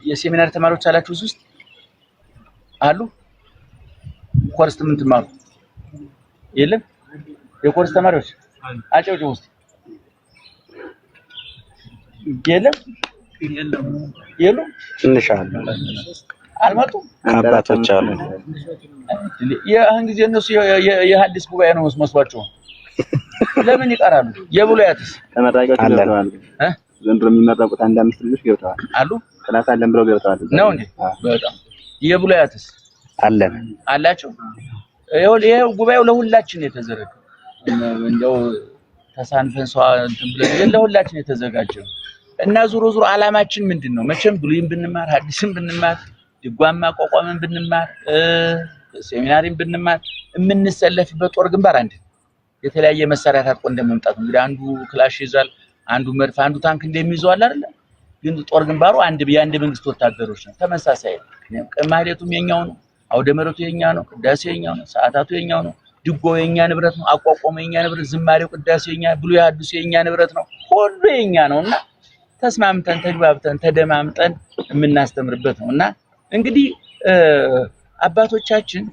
የሴሚናሪ ተማሪዎች አላችሁ ውስጥ አሉ? ኮርስ ምን ትማሩ? የለም የኮርስ ተማሪዎች አጨውጭ ውስጥ የለም እንሻአላ አልመጡም አባቶች አሉ። ያን ጊዜ እነሱ የሐዲስ ጉባኤ ነው መስሏቸው ለምን ይቀራሉ? የብሉያትስ ተመራቂዎች ገብተዋል። ዘንድሮ የሚመረቁት አንድ 5 ልጆች ገብተዋል አሉ። ክላስ አለን ብለው ገብተዋል ነው እንዴ? በጣም የብሉያትስ አለን አላቸው። ይሄው ጉባኤው ለሁላችን የተዘረገ እንደው ተሳንፈን ሰው እንትን ብለን ለሁላችን የተዘጋጀው እና ዙሮ ዓላማችን ምንድነው? መቼም ብሉይም ብንማር ሐዲስም ብንማር ድጓማ ቋቋምን ብንማር ሴሚናሪም ብንማር የምንሰለፍበት ጦር ግንባር አንድ የተለያየ መሳሪያ ታጥቆ እንደመምጣት እንግዲህ አንዱ ክላሽ ይዟል፣ አንዱ መድፍ፣ አንዱ ታንክ እንደሚይዘው አለ አይደል? ግን ጦር ግንባሩ አንድ መንግስት ወታደሮች ነው። ተመሳሳይ ነው። ማህሌቱም የኛው ነው፣ አውደ ምሕረቱ የኛ ነው፣ ቅዳሴው የኛው ነው፣ ሰዓታቱ የኛው ነው፣ ድጓው የኛ ንብረት ነው፣ አቋቋሙ የኛ ንብረት፣ ዝማሬው ቅዳሴው የኛ፣ ብሉይ ሐዲሱ የኛ ንብረት ነው። ሁሉ የኛ ነውና ተስማምተን ተግባብተን ተደማምጠን የምናስተምርበት ነውና እንግዲህ አባቶቻችን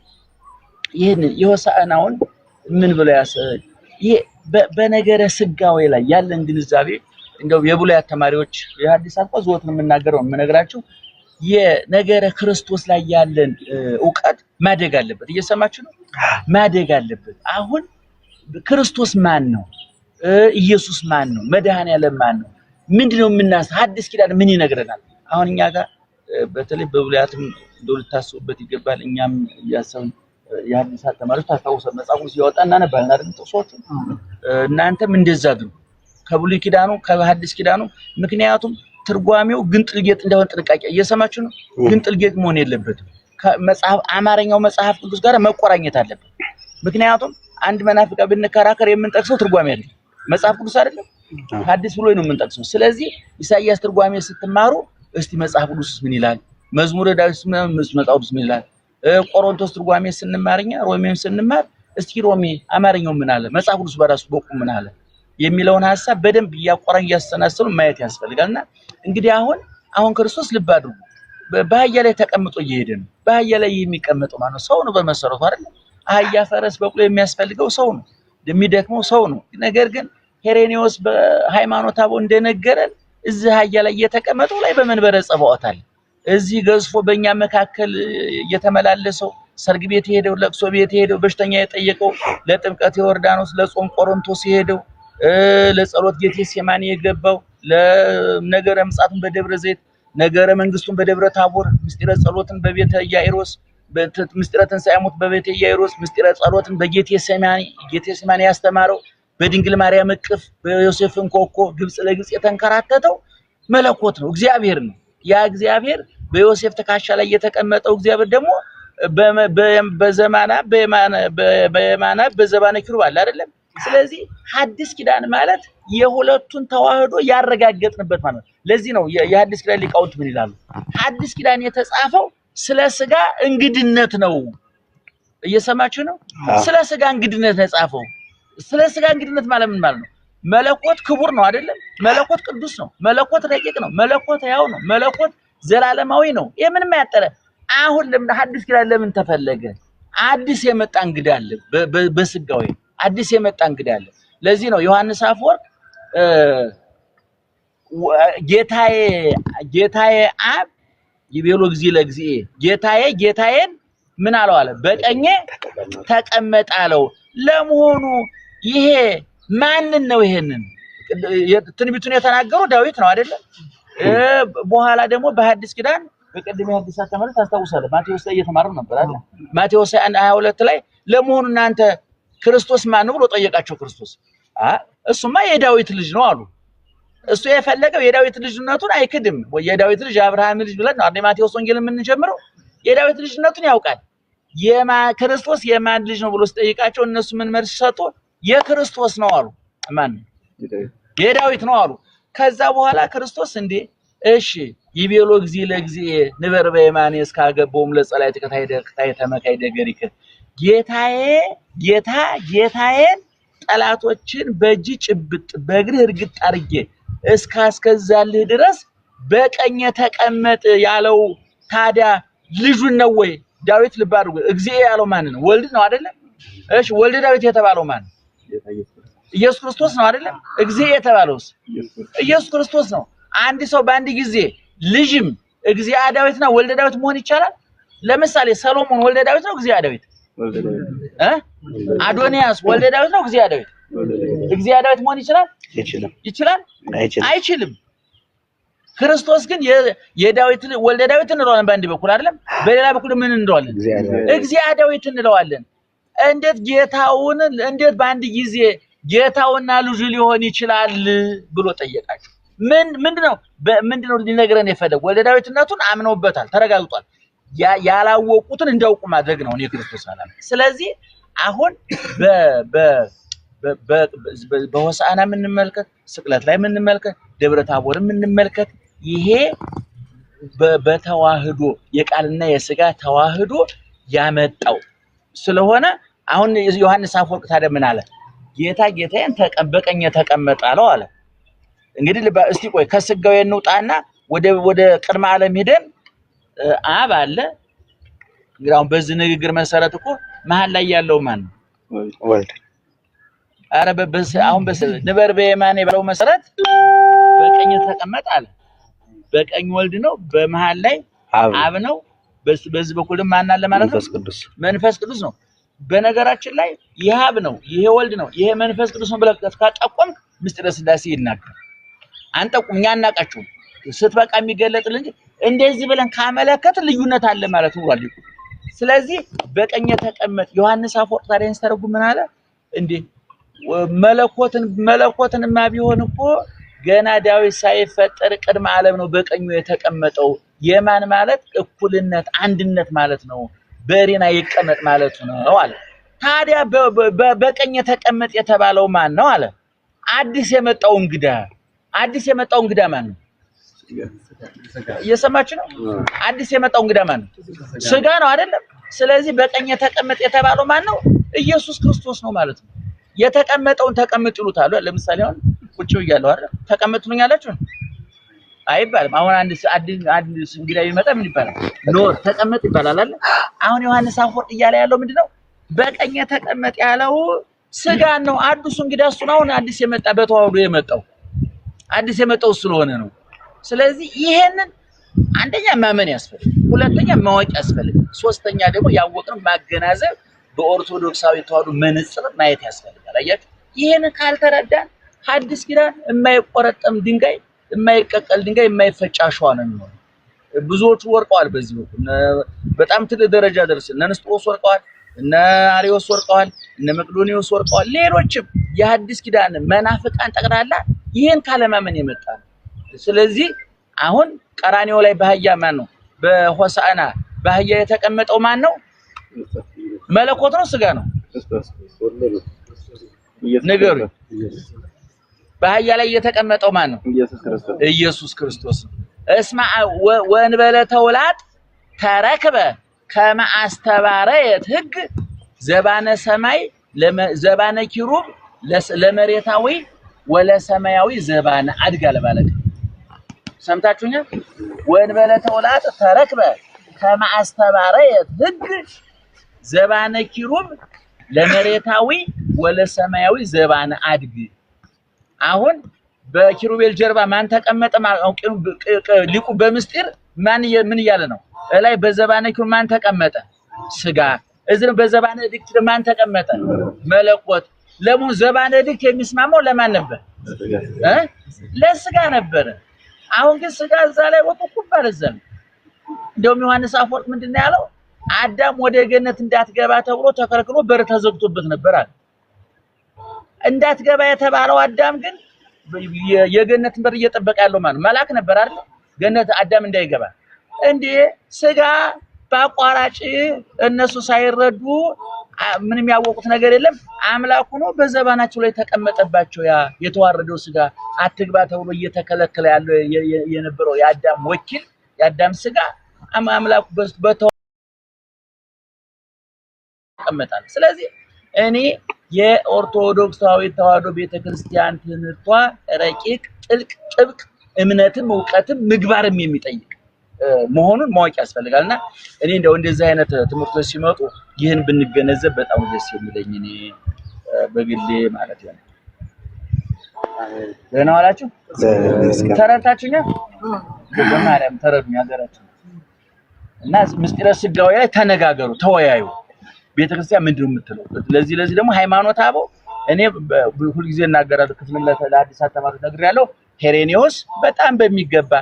ይሄን የሆሳዕናውን ምን ብለው ይሄ በነገረ ስጋዌ ላይ ያለን ግንዛቤ እንደው የብሉያት ተማሪዎች የሐዲሳት ቆዝወት ነው የምናገረው የምነግራችሁ የነገረ ክርስቶስ ላይ ያለን ዕውቀት ማደግ አለበት። እየሰማችሁ ነው? ማደግ አለበት። አሁን ክርስቶስ ማን ነው? ኢየሱስ ማን ነው? መድኃኔዓለም ማን ነው? ምንድነው ሐዲስ ኪዳን ምን ይነግረናል? አሁን እኛ ጋር በተለይ በብሉያትም እንደው ልታስቡበት ይገባል። እኛም ያሰውን የሐዲሳት ተማሪዎች ታስታውሰው መጽሐፉን ሲያወጣና ነባልና አይደል ተሶቹ እናንተም እንደዛ አድርጉ ከብሉይ ኪዳኑ ከሐዲስ ኪዳኑ። ምክንያቱም ትርጓሜው ግንጥል ጌጥ እንዳይሆን ጥንቃቄ። እየሰማችሁ ነው? ግንጥል ጌጥ መሆን የለበትም። ከመጽሐፍ አማርኛው መጽሐፍ ቅዱስ ጋር መቆራኘት አለበት። ምክንያቱም አንድ መናፍቃ ብንከራከር የምንጠቅሰው ትርጓሜ አይደለም መጽሐፍ ቅዱስ አይደለም ሐዲስ ብሎ ነው የምንጠቅሰው። ስለዚህ ኢሳይያስ ትርጓሜ ስትማሩ እስቲ መጽሐፍ ቅዱስ ምን ይላል? መዝሙረ ዳዊት መጽሐፍ ቅዱስ ምን ይላል? ቆሮንቶስ ትርጓሜ ስንማርኛ ሮሜም ስንማር እስቲ ሮሜ አማርኛው ምን አለ? መጽሐፍ ቅዱስ በራሱ በቁ ምን አለ የሚለውን ሐሳብ በደንብ ያቆራኝ ያስተናሰሉ ማየት ያስፈልጋልና እንግዲህ አሁን ክርስቶስ ልብ አድርጉ በአህያ ላይ ተቀምጦ እየሄደ ነው። በአህያ ላይ የሚቀመጠው ማለት ሰው ነው በመሰረቱ አይደል? አህያ ፈረስ በቅሎ የሚያስፈልገው ሰው ነው፣ የሚደክመው ሰው ነው። ነገር ግን ሄሬኔዎስ በሃይማኖት አበው እንደነገረን እዚህ አህያ ላይ የተቀመጠው ላይ በመንበረ ጸባዖት አለ። እዚህ ገዝፎ በእኛ መካከል የተመላለሰው ሰርግ ቤት የሄደው ለቅሶ ቤት የሄደው በሽተኛ የጠየቀው ለጥምቀት ዮርዳኖስ ለጾም ቆሮንቶስ የሄደው ለጸሎት ጌቴሴማኒ የገባው ለነገረ ምጽአቱን በደብረ ዘይት ነገረ መንግስቱን በደብረ ታቦር ምስጢረ ጸሎትን በቤተ ኢያኢሮስ ምስጢረ ትንሣኤ ሞት በቤተ ኢያኢሮስ ምስጢረ ጸሎትን በጌቴሴማኒ ያስተማረው በድንግል ማርያም እቅፍ በዮሴፍ እንኮኮ ግብጽ ለግብጽ የተንከራተተው መለኮት ነው፣ እግዚአብሔር ነው። ያ እግዚአብሔር በዮሴፍ ተካሻ ላይ የተቀመጠው እግዚአብሔር ደግሞ በዘማና በየማና በዘባነ ኪሩብ አለ አይደለም? ስለዚህ ሐዲስ ኪዳን ማለት የሁለቱን ተዋህዶ ያረጋገጥንበት ማለት ነው። ለዚህ ነው የሐዲስ ኪዳን ሊቃውንት ምን ይላሉ? ሐዲስ ኪዳን የተጻፈው ስለ ስጋ እንግድነት ነው። እየሰማችሁ ነው? ስለ ስጋ እንግድነት ነው የጻፈው። ስለ ስጋ እንግድነት ማለት ምን ማለት ነው? መለኮት ክቡር ነው አይደለም? መለኮት ቅዱስ ነው። መለኮት ረቂቅ ነው። መለኮት ሕያው ነው። መለኮት ዘላለማዊ ነው። ይሄ ምንም ያጠረ አሁን ለምን ሐዲስ ኪዳን ለምን ተፈለገ? አዲስ የመጣ እንግዳ አለ። በስጋው አዲስ የመጣ እንግዳ አለ። ለዚህ ነው ዮሐንስ አፈወርቅ ጌታዬ አብ ይቤሎ ጊዜ ለጊዜ ጌታዬን ምን አለው አለ? በቀኜ ተቀመጥ አለው። ለመሆኑ ይሄ ማንን ነው? ይሄንን ትንቢቱን የተናገረው ዳዊት ነው አይደለም? በኋላ ደግሞ በሐዲስ ኪዳን በቀደም የሐዲሳት ተማሪዎች ታስታውሳለህ፣ ማቴዎስ ላይ እየተማሩ ነበር አይደል? ማቴዎስ 1:22 ላይ ለመሆኑ እናንተ ክርስቶስ ማን ነው ብሎ ጠየቃቸው። ክርስቶስ እሱማ የዳዊት ልጅ ነው አሉ። እሱ የፈለገው የዳዊት ልጅነቱን አይክድም ወይ የዳዊት ልጅ አብርሃም ልጅ ብለን ነው ማቴዎስ ወንጌል የምንጀምረው። የዳዊት ልጅነቱን ያውቃል። ክርስቶስ የማን ልጅ ነው ብሎ ሲጠይቃቸው እነሱ ምን መልስ ሰጡ? የክርስቶስ ነው አሉ። ማን ነው? የዳዊት ነው አሉ። ከዛ በኋላ ክርስቶስ እንዴ እሺ ይቤሎ ጊዜ ለጊዜ ንበር በየማኔ እስካገበውም ለጸላይት ከታይ ተመካይ ደገሪከ ጌታዬን ጠላቶችን በእጅ ጭብጥ በእግርህ እርግጥ አድርጌ እስካስከዛልህ ድረስ በቀኝ ተቀመጥ ያለው ታዲያ ልጁን ነው ወይ? ዳዊት ልብ አድርጉ። እግዚእ ያለው ማን ነው? ወልድ ነው አይደለም? እሺ ወልድ ዳዊት የተባለው ማን ነው? ኢየሱስ ክርስቶስ ነው አይደለም? እግዚእ የተባለውስ ኢየሱስ ክርስቶስ ነው። አንድ ሰው በአንድ ጊዜ ልጅም እግዚአ ዳዊትና ወልደ ዳዊት መሆን ይቻላል? ለምሳሌ ሰሎሞን ወልደ ዳዊት ነው እግዚአ ዳዊት? አዶንያስ ወልደ ዳዊት ነው እግዚአ ዳዊት? እግዚአ ዳዊት መሆን ይችላል? ይችላል? አይችልም። ክርስቶስ ግን የዳዊት ወልደ ዳዊት እንለዋለን በአንድ በኩል አይደለም? በሌላ በኩል ምን እንለዋለን? እግዚአ ዳዊት እንለዋለን። እንዴት በአንድ ጊዜ ጌታውና ልጁ ሊሆን ይችላል ብሎ ጠየቃቸው። ምንድነው ሊነግረን የፈለገው? ወልደ ዳዊትነቱን አምነውበታል፣ ተረጋግጧል። ያላወቁትን እንዲያውቁ ማድረግ ነው የክርስቶስ ዓላማ። ስለዚህ አሁን በሆሳዕና የምንመልከት፣ ስቅለት ላይ የምንመልከት፣ ደብረ ታቦር የምንመልከት ይሄ በተዋህዶ የቃልና የሥጋ ተዋህዶ ያመጣው ስለሆነ አሁን ዮሐንስ አፈወርቅ ታዲያ ምን አለ? ጌታ ጌታዬን በቀኝ ተቀመጥ አለው አለ። እንግዲህ እስቲ ቆይ ከስጋው እንውጣና ወደ ቅድመ ዓለም ሄደን አብ አለ። እንግዲህ አሁን በዚህ ንግግር መሰረት እኮ መሀል ላይ ያለው ማን ነው? ወልድ። አረ አሁን ንበር በየማኔ ባለው መሰረት በቀኝ ተቀመጥ አለ። በቀኝ ወልድ ነው፣ በመሃል ላይ አብ ነው፣ በዚህ በኩል ማን አለ ማለት ነው? መንፈስ ቅዱስ ነው። በነገራችን ላይ ይሄ አብ ነው፣ ይሄ ወልድ ነው፣ ይሄ መንፈስ ቅዱስ ነው ብለህ ካጠቆምክ ምስጢረ ሥላሴ ይናገራል። አንጠቁም፣ እኛ አናውቃቸውም። ስትበቃ የሚገለጥልን እንጂ እንደዚህ ብለን ካመለከት ልዩነት አለ ማለት ነው ብሏል። ስለዚህ በቀኝ ተቀመጥ ዮሐንስ አፈወርቅ ታዲያ ሲተረጉም ምን አለ? እንዴ መለኮትንማ ቢሆን እኮ ገና ዳዊት ሳይፈጠር ቅድመ ዓለም ነው በቀኙ የተቀመጠው። የማን ማለት? እኩልነት፣ አንድነት ማለት ነው። በሪና ይቀመጥ ማለት ነው አለ። ታዲያ በቀኝ ተቀመጥ የተባለው ማን ነው አለ? አዲስ የመጣው እንግዳ ማን ነው? እየሰማችሁ ነው? አዲስ የመጣው እንግዳ ማን ነው? ሥጋ ነው አይደለም? ስለዚህ በቀኝ ተቀመጥ የተባለው ማን ነው? ኢየሱስ ክርስቶስ ነው ማለት ነው። የተቀመጠውን ተቀመጥ ይሉታል። ለምሳሌ አሁን ቁጭ ብያለሁ አይደል? ተቀመጡ ነው ያላችሁ አይባልም። አሁን አንድ እንግዳ ቢመጣ ምን ይባላል? ኖር ተቀመጥ ይባላል አይደል? አሁን ዮሐንስ አፈወርቅ እያለ ያለው ምንድነው? በቀኝ ተቀመጥ ያለው ሥጋን ነው። አዲሱ እንግዳ እሱ ነው። አሁን አዲስ የመጣ በተዋህዶ የመጣው አዲስ የመጣው ስለሆነ ነው። ስለዚህ ይሄንን አንደኛ ማመን ያስፈልጋል፣ ሁለተኛ ማወቅ ያስፈልጋል፣ ሶስተኛ ደግሞ ያወቅን ማገናዘብ በኦርቶዶክሳዊ ተዋህዶ መነጽር ማየት ያስፈልጋል። አያችሁ፣ ይሄንን ካልተረዳን ሐዲስ ኪዳን የማይቆረጠም ድንጋይ፣ የማይቀቀል ድንጋይ፣ የማይፈጭ አሸዋ ነው የሚሆነው። ብዙዎቹ ወርቀዋል። በዚህ በኩል በጣም ትልቅ ደረጃ ደርሰው እነ ንስጥሮስ ወርቀዋል፣ እነ አርዮስ ወርቀዋል፣ እነ መቅዶኒዮስ ወርቀዋል። ሌሎችም የሐዲስ ኪዳን መናፍቃን ጠቅላላ ይሄን ካለማመን የመጣ ነው። ስለዚህ አሁን ቀራንዮ ላይ በአህያ ማን ነው? በሆሳዕና በአህያ የተቀመጠው ማን ነው? መለኮት ነው ሥጋ ነው? ንገሩ። በአህያ ላይ የተቀመጠው ማን ነው? ኢየሱስ ክርስቶስ ነው። እስማ ወንበለ ተውላጥ ተረክበ ከመ አስተባረየት ሕግ ዘባነ ሰማይ ዘባነ ኪሩብ ለመሬታዊ ወለሰማያዊ ዘባነ አድጋ ለባለቅ ሰምታችሁኛል? ወንበለ ተውላጥ ተረክበ ከመ አስተባረየት ሕግ ዘባነ ኪሩብ ለመሬታዊ ወለሰማያዊ ዘባነ አድግ። አሁን በኪሩቤል ጀርባ ማን ተቀመጠ? ሊቁ በምስጢር ምን እያለ ነው? እላይ በዘባነ ኪሩብ ማን ተቀመጠ? ሥጋ። እዚህ በዘባነ ድግት ማን ተቀመጠ? መለኮት። ለምን ዘባነ ድግት የሚስማማው ለማን ነበር? ለሥጋ ነበረ። አሁን ግን ሥጋ እዛ ላይ ወጥቁብ አለዘም። እንደውም ዮሐንስ አፈወርቅ ምንድነው ያለው? አዳም ወደ ገነት እንዳትገባ ተብሎ ተከልክሎ በር ተዘግቶበት ነበር አለ። እንዳትገባ የተባለው አዳም ግን የገነትን በር እየጠበቀ ያለው ማለት መልአክ ነበር አይደል? ገነት አዳም እንዳይገባ እንዴ ሥጋ በአቋራጭ እነሱ ሳይረዱ ምንም ያወቁት ነገር የለም። አምላኩ ነው በዘባናቸው ላይ ተቀመጠባቸው። ያ የተዋረደው ሥጋ አትግባ ተብሎ እየተከለከለ ያለው የነበረው የአዳም ወኪል የአዳም ሥጋ አምላኩ ተቀመጣል። ስለዚህ እኔ የኦርቶዶክሳዊ ተዋህዶ ቤተክርስቲያን ትምህርቷ ረቂቅ፣ ጥልቅ፣ ጥብቅ እምነትም ዕውቀትም ምግባርም የሚጠይቅ መሆኑን ማወቅ ያስፈልጋልና እኔ እንደዚህ አይነት ትምህርቶች ሲመጡ ይህን ብንገነዘብ በጣም ደስ የሚለኝ እኔ በግሌ ማለት ነው። ደህና ዋላችሁ? ተረታችሁኛ? በማርያም ተረዱኝ ሀገራችን እና ምስጢረ ስጋዌ ላይ ተነጋገሩ፣ ተወያዩ። ቤተክርስቲያን ምንድነው የምትለው? ለዚህ ደግሞ ሃይማኖት አበው እኔ ሁሉ ጊዜ እናገራለሁ። ክፍልም ለአዲስ ተማሪዎች ነግሬያለሁ። ሄሬኔዎስ በጣም በሚገባ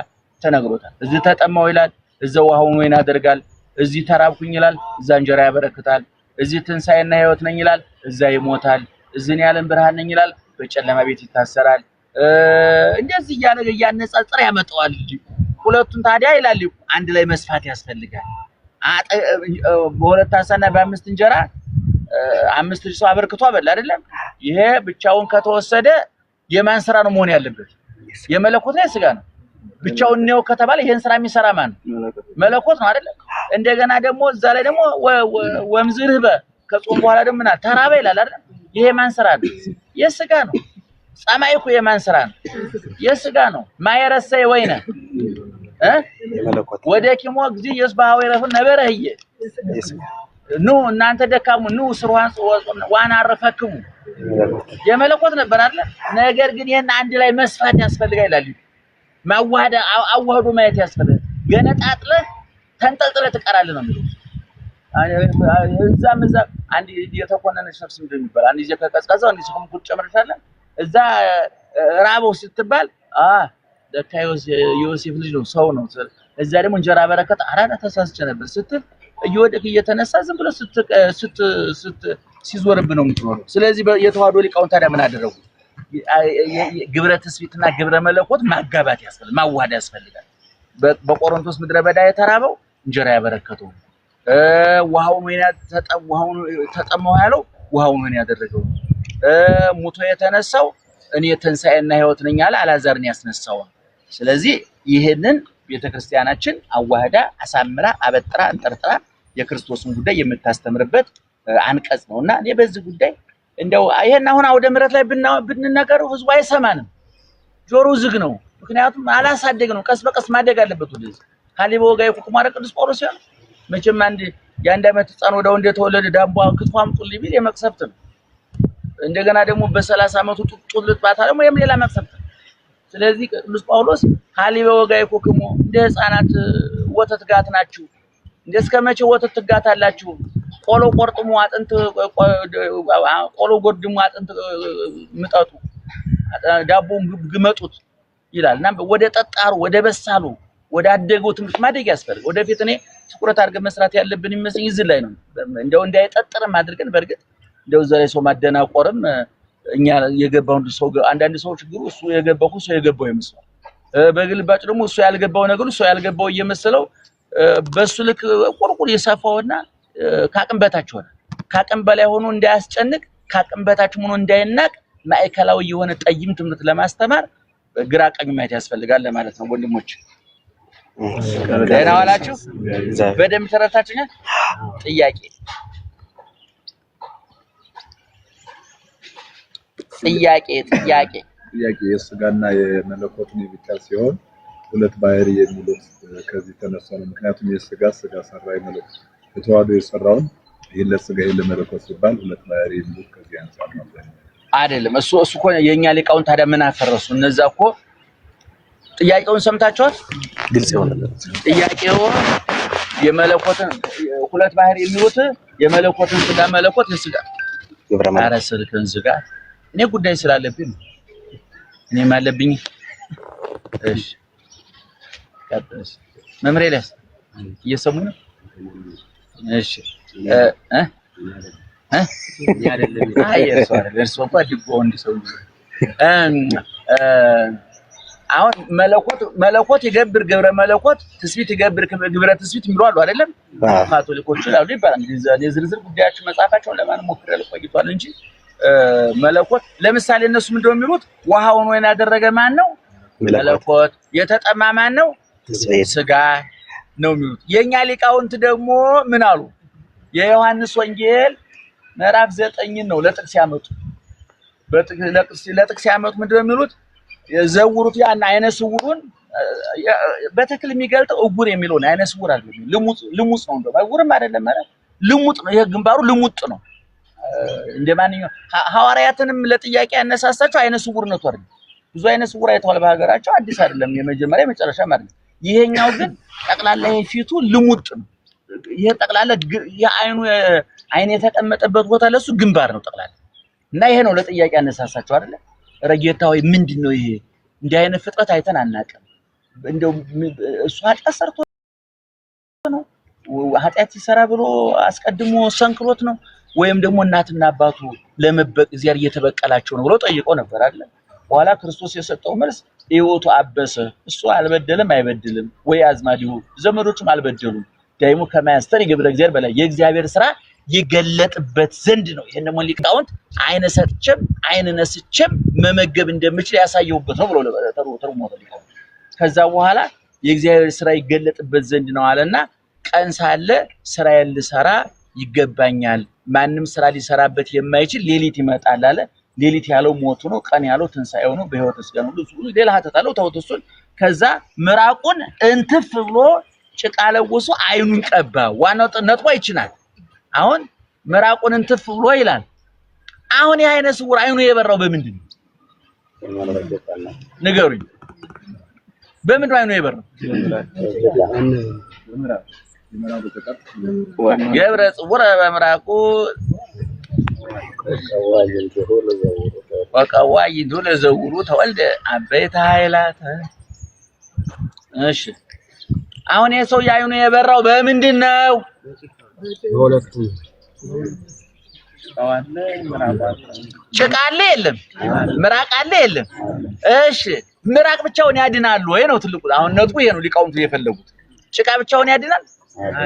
ተነግሮታል። እዚህ ተጠማው ይላል፣ እዛው ውሃውን ወይን ያደርጋል። እዚህ ተራብኩኝ ይላል፣ እዛ እንጀራ ያበረክታል። እዚህ ትንሳኤና ሕይወት ነኝ ይላል፣ እዛ ይሞታል። እዚህ ያለም ብርሃን ነኝ ይላል፣ በጨለማ ቤት ይታሰራል። እንደዚህ እያነጻጸረ ያመጣዋል። ሁለቱን ታዲያ ይላል አንድ ላይ መስፋት ያስፈልጋል። በሁለት ዓሣና በአምስት እንጀራ 5000 ሰው አበርክቶ አበላ አይደለም? ይሄ ብቻውን ከተወሰደ የማን ስራ ነው መሆን ያለበት? የመለኮት ነው የሥጋ ነው? ብቻውን ነው ከተባለ ይሄን ስራ የሚሰራ ማን ነው? መለኮት ነው አይደለም? እንደገና ደግሞ እዛ ላይ ደግሞ ወምዝርህ ከጾም በኋላ ደግሞ ተራበ ይላል አይደል? ይሄ ማን ስራ ነው? የሥጋ ነው። ጸማይኩ የማን ስራ ነው? የሥጋ ነው። ማየረሰይ ወይነ ወደ ኪሞ ጊዜ የስባው ይረፍን ነበረህየ ኑ እናንተ ደካሙ ኑ ስሩሃን ዋና አረፈክሙ የመለኮት ነበር አይደል? ነገር ግን ይሄን አንድ ላይ መስፋት ያስፈልጋል ይላል። ማዋሃድ አዋህዶ ማየት ያስፈልጋል። ገነጣጥለህ ተንጠልጥለህ ትቀራለህ ነው የሚለው። እዛም አንድ የተኮነነ ሸፍስ እንደሚባል አንድ ጊዜ ከቀዝቀዛው አንድ ሲሆን ቁጭ ጨምርሻለህ እዛ ራበው ስትባል ለካ ዮሴፍ ልጅ ነው ሰው ነው። እዛ ደግሞ እንጀራ በረከት አራዳ ተሳስቼ ነበር ስትል እየወደቅ እየተነሳ ዝም ብሎ ሲዞርብ ነው የምትኖረው። ስለዚህ የተዋህዶ ሊቃውንት ታዲያ ምን አደረጉ? ግብረ ትስብእትና ግብረ መለኮት ማጋባት ያስፈልጋል፣ ማዋሃድ ያስፈልጋል። በቆሮንቶስ ምድረ በዳ የተራበው እንጀራ ያበረከተው ውሃውን ወይን ተጠማው ያለው ውሃውን ወይን ያደረገው ሙቶ የተነሳው እኔ ትንሣኤና ሕይወት ነኝ አለ አልዓዛርን ያስነሳው። ስለዚህ ይሄንን ቤተክርስቲያናችን አዋህዳ አሳምራ አበጥራ እንጠርጥራ የክርስቶስን ጉዳይ የምታስተምርበት አንቀጽ ነውና እኔ በዚህ ጉዳይ እንደው ይሄን አሁን አውደ ምሕረት ላይ ብንነገረው ህዝቡ አይሰማንም፣ ጆሮ ዝግ ነው። ምክንያቱም አላሳደግ ነው፣ ቀስ በቀስ ማደግ አለበት። ወደዚህ ካሊቦ ጋር ኩማረ ቅዱስ ጳውሎስ ያለው መቼም የአንድ ዓመት ህፃን ወደው እንደተወለደ ዳቦ ክትፎ አምጡልኝ ቢል የመቅሰፍት ነው። እንደገና ደግሞ በ30 ዓመቱ ጡልጥ ባታ ደግሞ ሌላ መቅሰፍት ነው። ስለዚህ ቅዱስ ጳውሎስ ካሊቦ ጋር ኩክሙ እንደ ህፃናት ወተት ጋት ናችሁ፣ እስከመቼ ወተት ትጋታላችሁ? ቆሎ ቆርጥሙ አጥንት ቆሎ ጎድሙ አጥንት ምጠጡ ዳቦም ግመጡት ይላልና ወደ ጠጣሩ ወደ በሳሉ ወደ አደገው ትምህርት ማደግ ያስፈልጋል። ወደፊት እኔ ትኩረት አድርገን መስራት ያለብን ይመስለኝ እዚህ ላይ ነው። እንደው እንዳይጠጥርም አድርገን በርግጥ እንደው እዛ ላይ ሰው ማደናቆርም እኛ የገባው ሰው አንዳንድ ሰው ችግሩ እሱ የገባው ሰው የገባው ይመስላል። በግልባጭ ደግሞ እሱ ያልገባው ነገር እሱ ያልገባው እየመሰለው በሱ ልክ ቁርቁር የሰፋውና ካቅም በታች ሆነ። ካቅም በላይ ሆኖ እንዳያስጨንቅ ካቅም በታች ሆኖ እንዳይናቅ ማዕከላዊ የሆነ ጠይም ትምህርት ለማስተማር ግራ ቀኝ ማየት ያስፈልጋል ለማለት ነው። ወንድሞች ደህና ዋላችሁ? በደንብ ተረታችሁኛል? ጥያቄ የሥጋና የመለኮትን ብቻ ሲሆን ሁለት ባህሪ የሚሉት ከዚህ ተነሳ ነው። ምክንያቱም የሥጋ ስጋ ሰራ የመለኮት የተዋህዶ የሰራውን ይሄን ለሥጋ ይሄን ለመለኮት ሲባል ሁለት ባህሪ የሚሉት ከዚህ አንፃር ነው አይደለም። እሱ እኮ የኛ ሊቃውን ታዲያ ምን አፈረሱ? እነዛ እኮ ጥያቄውን ሰምታችኋል? ግልጽ ይሆናል። ጥያቄው የመለኮትን ሁለት ባህሪ የሚሉት የመለኮትን ስጋ መለኮት የሥጋ ግብረ ማለት አረሰልከን ዝጋ እኔ ጉዳይ ስላለብኝ እኔ ማለብኝ። እሺ ቀጥስ መምሬለስ እየሰሙ ነው። እሺ እርሶ እንኳን ድጎ እንዲሰው አሁን መለኮት ይገብር ግብረ መለኮት ትስብእት ይገብር ግብረ ትስብእት የሚሉ አሉ አይደለም? ካቶሊኮች ይላሉ ይባላል። የዝርዝር ጉዳያቸው መጽሐፋቸውን ለማን ሞክረል ቆይቷል እንጂ መለኮት ለምሳሌ እነሱ ምንድነው የሚሉት? ውሃውን ወይን ያደረገ ማን ነው? መለኮት። የተጠማ ማን ነው? ሥጋ ነው የሚሉት። የኛ ሊቃውንት ደግሞ ምን አሉ? የዮሐንስ ወንጌል ምዕራፍ 9 ነው ለጥቅስ ያመጡ። ለጥቅስ ያመጡ ምንድነው የሚሉት? የዘውሩት ያን አይነ ስውሩን በትክክል የሚገልጠው እጉር የሚለው አይነ ስውር አይደለም ልሙጥ ነው እንደው እጉርም አይደለም ማለት ልሙጥ ነው የግንባሩ ልሙጥ ነው እንደማንኛው ሐዋርያትንም ለጥያቄ ያነሳሳቸው አይነ ስውርነቱ አይደል ብዙ አይነ ስውር አይተዋል በሀገራቸው አዲስ አይደለም የመጀመሪያ መጨረሻ ማለት ይሄኛው ግን ጠቅላላ ፊቱ ልሙጥ ነው ይሄ ጠቅላላ የአይኑ አይን የተቀመጠበት ቦታ ለሱ ግንባር ነው ጠቅላላ እና ይሄ ነው ለጥያቄ ያነሳሳቸው አይደል ረጌታው ምንድነው ይሄ እንዲህ አይነት ፍጥረት አይተን አናቀም እንደው እሱ ኃጢአት ሰርቶ ነው ኃጢአት ይሰራ ብሎ አስቀድሞ ሰንክሮት ነው ወይም ደግሞ እናትና አባቱ ለመበቅ እግዚአብሔር እየተበቀላቸው ነው ብሎ ጠይቆ ነበር አይደል በኋላ ክርስቶስ የሰጠው መልስ ሕይወቱ አበሰ እሱ አልበደለም አይበድልም ወይ አዝማዲው ዘመዶቹም አልበደሉም ዳይሙ ከማያስተር ይገብረ እግዚአብሔር በላይ የእግዚአብሔር ሥራ ይገለጥበት ዘንድ ነው ይሄን ደግሞ ሊቃውንት አይነ ሰጥቼም አይነ ነስቼም መመገብ እንደምችል ያሳየውበት ነው ብሎ ተርሞታል ሊቃውንት ከዛ በኋላ የእግዚአብሔር ሥራ ይገለጥበት ዘንድ ነው አለና ቀን ሳለ ሥራዬን ልሰራ ይገባኛል ማንንም ሥራ ሊሰራበት የማይችል ሌሊት ይመጣል አለ ሌሊት ያለው ሞቱ ነው ቀን ያለው ትንሳኤው ነው በህይወት እስከ ነው ሌላ ሀተታለው ተውተሱን ከዛ ምራቁን እንትፍ ብሎ ጭቃ ለውሶ አይኑን ቀባ ዋናው ነጥቦ ይችላል አሁን ምራቁን እንትፍ ብሎ ይላል አሁን የአይነ ስውር አይኑ የበራው በምንድን ነው ንገሩኝ በምን አይኑ የበራው የብረ ጽውረ በምራቁ ወቀዋይ ዱለ ዘውሩ ተወልደ አበይተ ኃይላት እሺ አሁን የሰው ያዩን የበራው በምንድን ነው ወለቱ ጭቃለ የለም ምራቅ አለ የለም እሺ ምራቅ ብቻውን ያድናል ወይ ነው ትልቁ አሁን ነጥቡ ይሄ ነው ሊቃውንቱ የፈለጉት ጭቃ ብቻውን ያድናል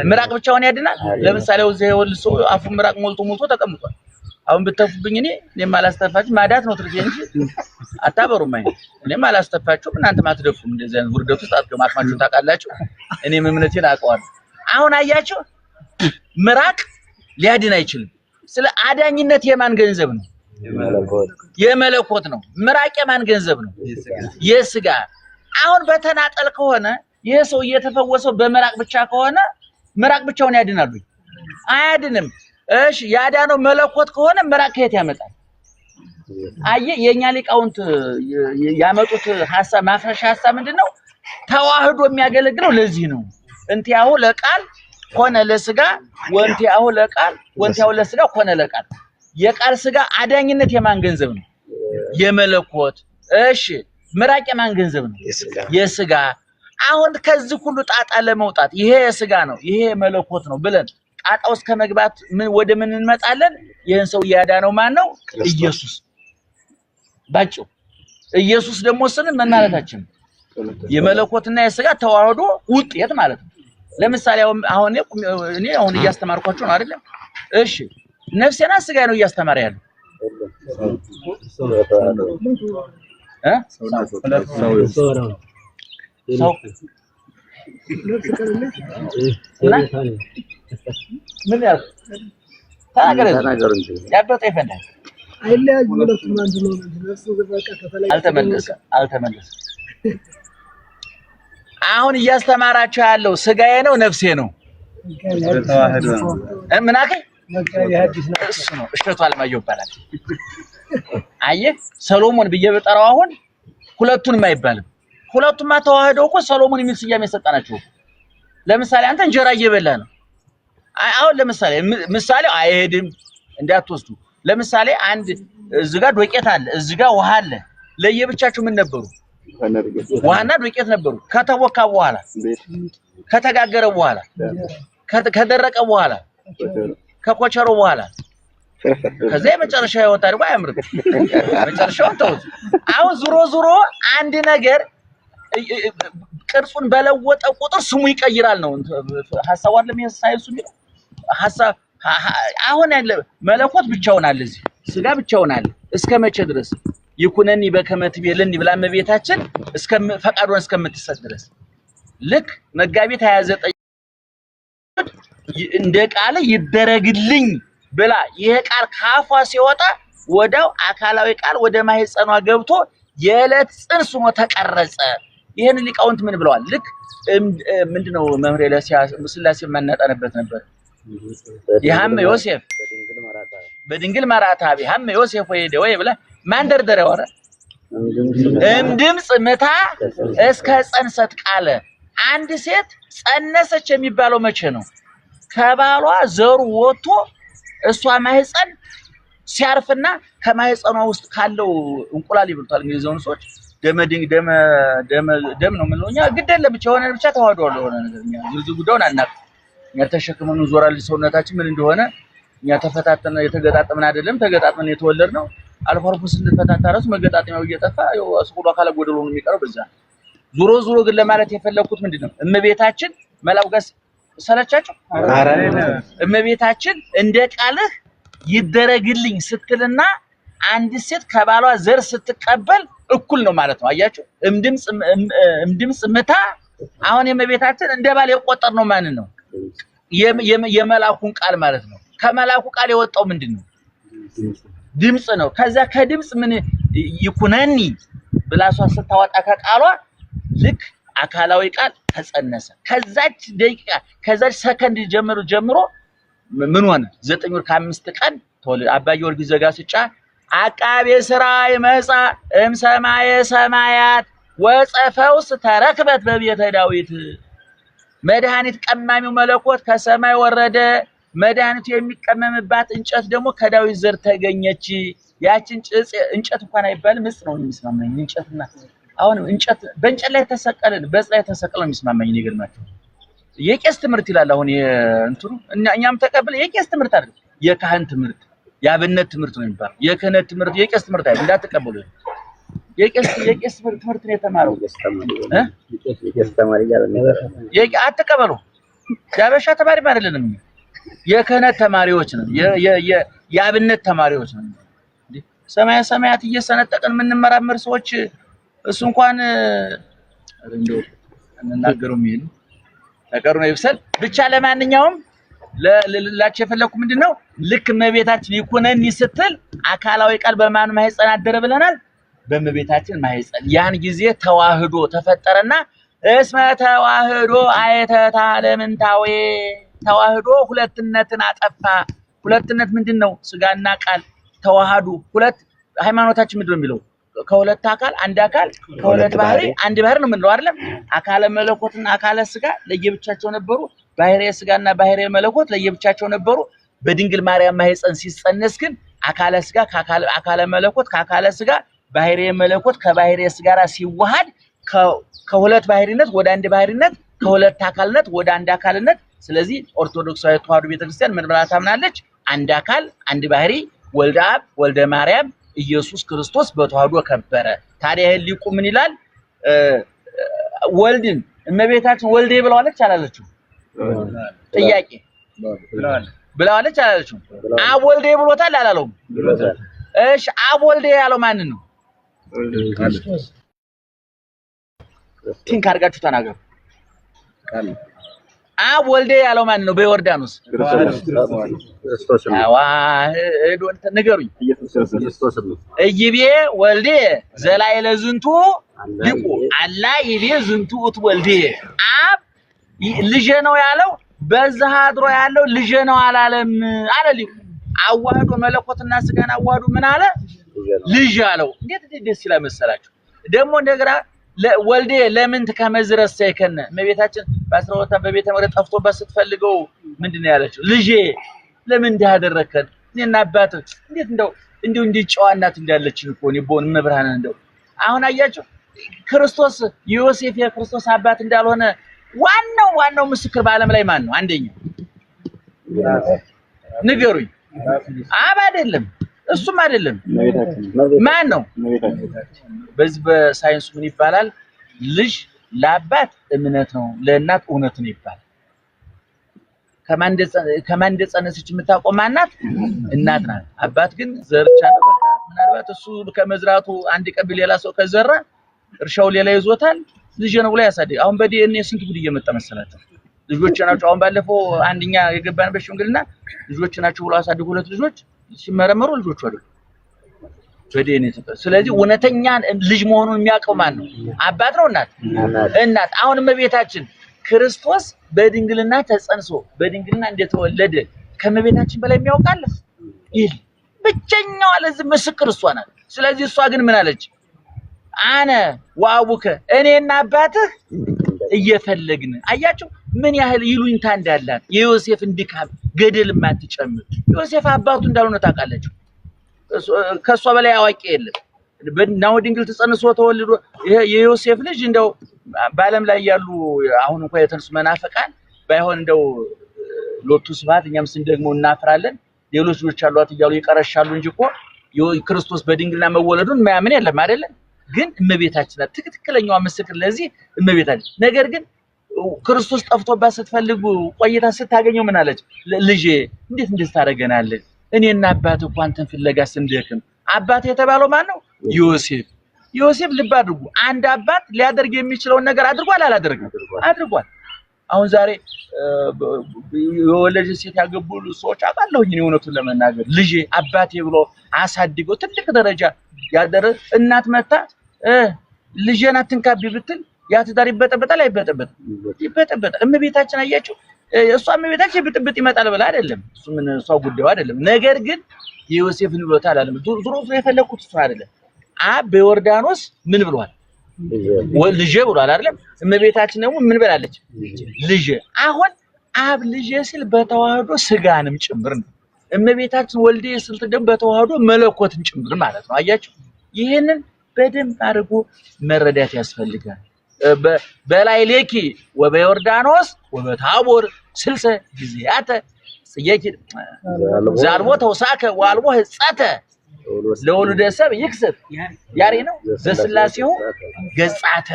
ምራቅ ብቻውን ያድናል ለምሳሌ ወዘ ይወልሶ አፉ ምራቅ ሞልቶ ተቀምጧል አሁን ብትተፉብኝ እኔም አላስተፋችሁ ማዳት ነው ትርቴ እንጂ አታበሩም እኔም አላስተፋችሁ እናንተ ማትደፉም እንደዚህ አይነት ውርደት ውስጥ አትገማማችሁ ታውቃላችሁ እኔም እምነቴን አውቀዋለሁ አሁን አያችሁ ምራቅ ሊያድን አይችልም ስለ አዳኝነት የማን ገንዘብ ነው የመለኮት ነው ምራቅ የማን ገንዘብ ነው የሥጋ አሁን በተናጠል ከሆነ ይሄ ሰው እየተፈወሰው በምራቅ ብቻ ከሆነ ምራቅ ብቻውን ያድናሉ አያድንም እሺ ያዳነው መለኮት ከሆነ ምራቅ ከየት ያመጣል አየ የኛ ሊቃውንት ያመጡት ሐሳብ ማፍረሻ ሐሳብ ምንድነው ተዋህዶ የሚያገለግለው ለዚህ ነው እንቲያው ለቃል ሆነ ለሥጋ ወንቲያው ለቃል ወንቲያው ለሥጋ ሆነ ለቃል የቃል ሥጋ አዳኝነት የማን ገንዘብ ነው የመለኮት እሺ ምራቅ የማን ገንዘብ ነው የሥጋ አሁን ከዚህ ሁሉ ጣጣ ለመውጣት ይሄ የሥጋ ነው ይሄ መለኮት ነው ብለን ጣጣው እስከ መግባት ምን ወደ ምን እንመጣለን ይሄን ሰው ያዳነው ማን ነው ኢየሱስ ባጭ ኢየሱስ ደግሞ ስንን መናለታችን የመለኮትና የሥጋ ተዋህዶ ውጤት ማለት ነው ለምሳሌ አሁን እኔ አሁን እያስተማርኳችሁ ነው አይደል እሺ ነፍሴና ሥጋ ነው እያስተማረ ያለው ሰው ምን ያዝ ተናገር እንጂ ያበጠ ይፈንዳል አይለያዩ ሁለቱም አንድ ነው ነፍሱ በቃ ተፈለገ አልተመለሰ አሁን እያስተማራችሁ ያለው ሥጋዬ ነው ነፍሴ ነው ተዋህዶ ምን አከኝ እሱ ነው እሽቱ አልማየው ይባላል አየህ ሰሎሞን በየበጠራው አሁን ሁለቱንም አይባልም ሁለቱማ ተዋህደው እኮ ሰሎሞን የሚል ስያሜ ሰጣናቸው ለምሳሌ አንተ እንጀራ እየበላ ነው አሁን ለምሳሌ ምሳሌው አይሄድም እንዳትወስዱ ለምሳሌ አንድ እዚህ ጋር ዶቄት አለ እዚህ ጋር ውሃ አለ ለየብቻችሁ ምን ነበሩ ውሃና ዶቄት ነበሩ ከተወካ በኋላ ከተጋገረ በኋላ ከደረቀ በኋላ ከኮቸሮ በኋላ ከዛ የመጨረሻ ይወጣ ደግሞ አያምርም መጨረሻው ተውት አሁን ዙሮ አንድ ነገር ቅርጹን በለወጠ ቁጥር ስሙ ይቀይራል ነው ሐሳቡ አይደለም የሳይንሱ የሚለው ሐሳብ አሁን ያለ መለኮት ብቻውን አለ እዚህ ሥጋ ብቻውን አለ እስከመቼ ድረስ ይኩነኒ በከመት ቤለኒ ብላ መቤታችን እስከ ፈቃዱን እስከምትሰጥ ድረስ ልክ መጋቢት 29 እንደ ቃል ይደረግልኝ ብላ ይሄ ቃል ካፏ ሲወጣ ወዳው አካላዊ ቃል ወደ ማህፀኗ ገብቶ የዕለት ጽንስ ሆኖ ተቀረጸ። ይሄን ሊቃውንት ምን ብለዋል? ልክ ምንድነው መምህር ስላሴ ማናጠነበት ነበር። ይሃም ዮሴፍ በድንግል መራታ ቢሃም ዮሴፍ ወይ ብለ ማንደርደሪያ ወረ ድምጽ ምታ እስከ ጸንሰት ቃለ። አንድ ሴት ጸነሰች የሚባለው መቼ ነው? ከባሏ ዘሩ ወጥቶ እሷ ማህፀን ሲያርፍና ከማህፀኗ ውስጥ ካለው እንቁላል ይብልታል። እንግዲህ ዘውን ሰዎች ደም ነው ምንለኛ ግድ የለም ብቻ ተዋህዷል የሆነ ነገር ብዙ ጉዳዩን አናውቅም። እኛ ተሸክመን እንዞራለን። ሰውነታችን ምን እንደሆነ እኛ ተፈታተነ የተገጣጠመን አይደለም፣ ተገጣጥመን የተወለድነው። አልፎ አልፎ ስንፈታታ ራሱ መገጣጠሚያው እየጠፋ ያው አስቁሎ አካለ ጎደሎ ነው የሚቀረው በዛ። ዙሮ ግን ለማለት የፈለኩት ምንድነው እመቤታችን መላውጋስ ሰለቻችሁ እመቤታችን እንደ ቃልህ ይደረግልኝ ስትልና አንድ ሴት ከባሏ ዘር ስትቀበል እኩል ነው ማለት ነው። አያችሁ እምድምጽ ምታ። አሁን የእመቤታችን እንደ ባል የቆጠር ነው ማን ነው? የመላኩን ቃል ማለት ነው። ከመላኩ ቃል የወጣው ምንድነው? ድምጽ ነው። ከዛ ከድምጽ ምን ይኩነኒ ብላሷ ስታወጣ ከቃሏ ልክ አካላዊ ቃል ተጸነሰ። ከዛች ደቂቃ ከዛች ሰከንድ ጀምሮ ምን ሆነ? 9 ወር ከ5 ቀን ተወለደ። አባ ጊዮርጊስ ዘጋስጫ አቃቤ ሥራ ይመጻ እምሰማየ ሰማያት ወጸፈውስ ተረክበት በቤተ ዳዊት። መድኃኒት ቀማሚው መለኮት ከሰማይ ወረደ። መድኃኒቱ የሚቀመምባት እንጨት ደግሞ ከዳዊት ዘር ተገኘች። ያችን እንጨት እንኳን አይባልም እጽ ነው የሚስማማኝ እንጨትና አሁን እንጨት በእንጨት ላይ ተሰቀለን በእጽ ላይ ተሰቀለን የሚስማማኝ ነገር ናቸው። የቄስ ትምህርት ይላል አሁን እንትሩ እኛም ተቀበለ የቄስ ትምህርት አይደል፣ የካህን ትምህርት የአብነት ትምህርት ነው የሚባለው። የክህነት ትምህርት የቄስ ትምህርት አይደል፣ እንዳትቀበሉ። የቄስ ትምህርት ነው የተማረው የቄስ ተማሪ ያለ አትቀበሉ። ያበሻ ተማሪ አይደለንም፣ የክህነት ተማሪዎች ነው፣ የአብነት ተማሪዎች ነው። ሰማያት እየሰነጠቅን የምንመራመር ሰዎች እሱ እንኳን እንደው እንናገረው የሚል ተቀሩ ነው ይብሰል ብቻ። ለማንኛውም ለላችሁ የፈለኩ ምንድነው ልክ እመቤታችን ይኩነኒ ስትል አካላዊ ቃል በማን ማህፀን አደረ ብለናል? በእመቤታችን ማህፀን። ያን ጊዜ ተዋህዶ ተፈጠረና እስመ ተዋህዶ አይተታ ለምንታዌ ተዋህዶ ሁለትነትን አጠፋ። ሁለትነት ምንድነው? ስጋና ቃል ተዋህዱ። ሁለት ሃይማኖታችን ምንድነው የሚለው? ከሁለት አካል አንድ አካል ከሁለት ባህሪ አንድ ባህሪ ነው የምንለው አይደለም? አካለ መለኮትና አካለ ስጋ ለየብቻቸው ነበሩ። ባህሪ ስጋና ባህሪ መለኮት ለየብቻቸው ነበሩ። በድንግል ማርያም ማህፀን ሲጸነስ ግን አካለ ስጋ አካለ መለኮት ከአካለ ስጋ ባህሪ መለኮት ከባህሪ ስጋ ጋር ሲዋሃድ ከሁለት ባህሪነት ወደ አንድ ባህሪነት ከሁለት አካልነት ወደ አንድ አካልነት። ስለዚህ ኦርቶዶክሳዊ ተዋህዶ ቤተክርስቲያን ምን ብላ ታምናለች? አንድ አካል አንድ ባህሪ ወልደ አብ ወልደ ማርያም ኢየሱስ ክርስቶስ በተዋህዶ ከበረ። ታዲያ ይሄ ሊቁ ምን ይላል? ወልድን እመቤታችን ወልዴ ብለዋለች አላለችው? ጥያቄ ብለዋለች አላለችው? አብ ወልዴ ብሎታል አላለውም? እሺ አብ ወልዴ ያለው ማንን ነው? ክርስቶስ። ቲንክ አድርጋችሁ ተናገሩ። አብ ወልዴ ያለው ማን ነው? በዮርዳኖስ ክርስቶስ ነው። አዋህዶ ንገሩኝ። ክርስቶስ ነው። እይቤ ወልዴ ዘላይለ ዝንቱ ሊቁ አላ ይቤ ዝንቱ ውእቱ ወልዴ። አብ ልጄ ነው ያለው በዛ አድሮ ያለው ልጄ ነው አላለም አለ ሊቁ። አዋህዶ መለኮትና ስጋን አዋህዶ ምን አለ? ልጅ አለው። እንዴት ደስ ይላል መሰላችሁ። ደግሞ እንደገና ወልዴ ለምን ተከመዝረስ ሳይከነ እመቤታችን በ12 በቤተ መቅደስ ጠፍቶባት ስትፈልገው ምንድነው ያለችው? ልጄ ለምን እንዳደረከን እኔና አባት እንዴት እንደው እንዲጨዋናት እንዳለችን እኮ ነው ቦን መብራን እንደው አሁን አያችሁ ክርስቶስ ዮሴፍ የክርስቶስ አባት እንዳልሆነ ዋናው ምስክር በዓለም ላይ ማን ነው? አንደኛው ንገሩኝ። አብ አይደለም፣ እሱም አይደለም። ማን ነው? በዚህ በሳይንሱ ምን ይባላል? ልጅ ለአባት እምነት ነው፣ ለእናት እውነት ነው ይባላል። ከማን እንደጸነሰች የምታውቀው ማናት? እናት ናት። አባት ግን ዘርቻ ነው። በቃ ምናልባት እሱ ከመዝራቱ አንድ ቀን ሌላ ሰው ከዘራ እርሻው ሌላ ይዞታል። ልጅ ነው ብሎ ያሳድግ። አሁን በዲኤንኤ ስንት ጉድ እየመጣ መሰላችሁ? ልጆች ናቸው። አሁን ባለፈው አንደኛ የገባንበት ሽምግልና ልጆች ናቸው ብሎ አሳድጉ። ሁለት ልጆች ሲመረመሩ ልጆቹ አይደሉ። በዲኤንኤ ተጠንሶ ስለዚህ እውነተኛ ልጅ መሆኑን የሚያውቀው ማን ነው? አባት ነው እናት? እናት። አሁን እመቤታችን ክርስቶስ በድንግልና ተጸንሶ በድንግልና እንደተወለደ ከእመቤታችን በላይ የሚያውቃል ይል ብቸኛዋ ለዚህ ምስክር እሷ ናት። ስለዚህ እሷ ግን ምን አለች? አነ ወአቡከ እኔና አባትህ እየፈለግን አያችሁ ምን ያህል ይሉኝታ እንዳላት የዮሴፍ እንድካም ገደል ማትጨምር ዮሴፍ አባቱ እንዳልሆነ ታውቃለች። ከሷ በላይ አዋቂ የለም። በናው ድንግል ተጸንሶ ተወልዶ የዮሴፍ ልጅ እንደው በዓለም ላይ ያሉ አሁን እንኳን የተነሱ መናፍቃን ባይሆን እንደው ሎቱ ስብሐት እኛም ደግሞ እናፍራለን ሌሎች ልጆች አሏት እያሉ ይቀረሻሉ እንጂ እኮ ክርስቶስ በድንግልና መወለዱን ማያምን የለም አይደለ? ግን እመቤታችን ናት ትክክለኛዋ ምስክር ለዚህ እመቤታችን። ነገር ግን ክርስቶስ ጠፍቶባት ስትፈልጉ ቆይታ ስታገኘው ምን አለች? ልጄ እንዴት ታደርገናለህ? እኔና አባት እኮ አንተን ፍለጋ ስንደክም አባት የተባለው ማን ነው? ዮሴፍ። ዮሴፍ ልብ አድርጉ አንድ አባት ሊያደርግ የሚችለውን ነገር አድርጓል አላደረገም? አድርጓል። አሁን ዛሬ የወለደ ሴት ያገቡ ሰዎች አውቃለሁ እኔ እውነቱን ለመናገር ልጄ አባቴ ብሎ አሳድገው ትልቅ ደረጃ ያደረሰ እናት መታ ልጄን አትንካቢ ብትል ያ ትዳር ይበጠበጣል አይበጠበጥም? ይበጠበጣል። እመቤታችን አያችሁ እሷ እመቤታችን ብጥብጥ ይመጣል ብላ አይደለም እሱ ምን እሷ ጉዳዩ አይደለም። ነገር ግን የዮሴፍን ብሎታል አለም ዙሮ የፈለኩት እሱ አይደለም። አብ በዮርዳኖስ ምን ብሏል? ልጄ ብሏል አይደለም? እመቤታችን ደግሞ ምን ብላለች? ልጄ። አሁን አብ ልጄ ሲል በተዋህዶ ስጋንም ጭምር ነው። እመቤታችን ወልዴ ሲል ደግሞ በተዋህዶ መለኮትን ጭምር ማለት ነው። አያችሁ ይሄንን በደንብ አድርጎ መረዳት ያስፈልጋል። በላይ ሌኪ ወበዮርዳኖስ ወበታቦር ስልሰ ጊዜያተ ጽየኪ ዛልቦ ተውሳከ ዋልቦ ህጻተ ለወሉደ ሰብ ይክስብ ያሬ ነው ዘስላሴው ገጻተ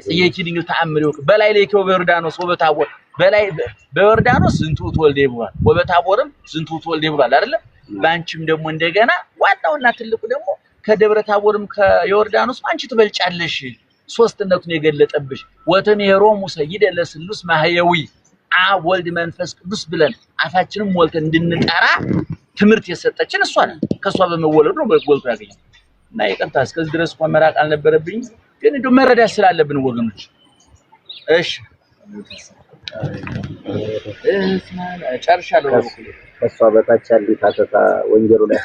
ጽየኪ ድንግል ተአምሪው በላይ ሌኪ ወበዮርዳኖስ ወበታቦር በላይ በዮርዳኖስ ዝንቱ ተወልደ ይብሏል ወበታቦርም ዝንቱ ተወልደ ይብሏል አይደል? ባንቺም ደግሞ እንደገና ዋናውና ትልቁ ደግሞ ከደብረ ታቦርም ከዮርዳኖስ አንቺ ትበልጫለሽ ሶስትነቱን የገለጠብሽ ወተንሄሮሙ ሰይደ ለስሉስ ማህየዊ አብ ወልድ መንፈስ ቅዱስ ብለን አፋችንም ሞልተን እንድንጠራ ትምህርት የሰጠችን እሷ ናት። ከሷ በመወለዱ ነው በጎልቶ ያገኘው እና ይቅርታ እስከዚህ ድረስ እንኳን መራቅ አልነበረብኝ፣ ግን እንደው መረዳት ስላለብን ወገኖች። እሺ ጨርሻለሁ። ከሷ በታች ያሉት አተታ ወንጀሉ ላይ